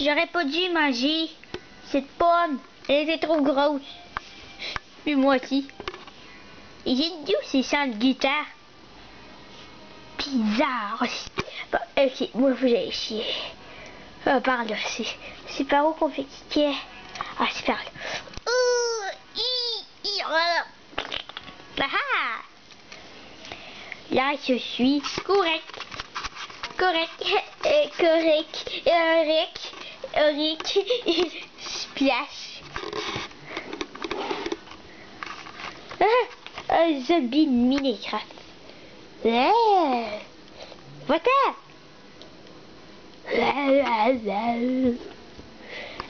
J'aurais pas dû manger cette pomme. Elle était trop grosse. Puis moi aussi. Et j'ai dit aussi sans le guitare. Bizarre aussi. Bon, ok, moi faut que j'aille chier. Par là, c'est par où qu'on fait cliquer? Ah, c'est par là. Là, je suis correct. Splash. Un zombie Minecraft. Voilà.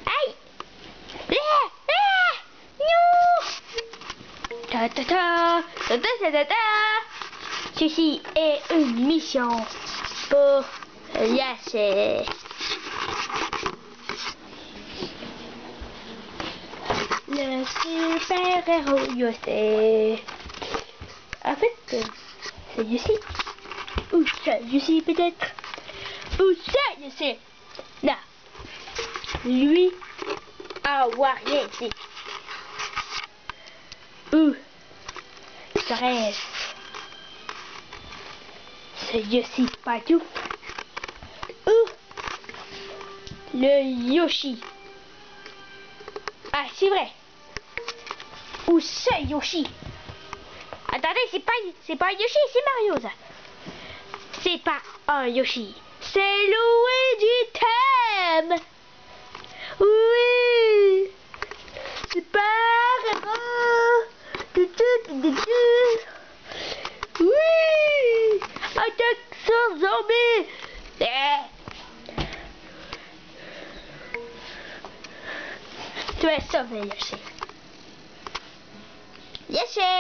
Aïe. Non. Ta. Ceci est une mission pour Yassé. Le super-héros Yassé. En fait, c'est Yassé. Ou ça, Yassé peut-être. Ou ça, Yassé. Non. Lui, avoir rien dit. Ou serait ce Yoshi partout. Ou le Yoshi. Ah, c'est vrai. Ou ce Yoshi. Attendez, c'est pas un Yoshi, c'est Mario ça. C'est pas un Yoshi. C'est Luigi Thème. Oui. C'est pas oui. Attaque sur zombie. Tu es sauvé, Yoshi. Yoshi.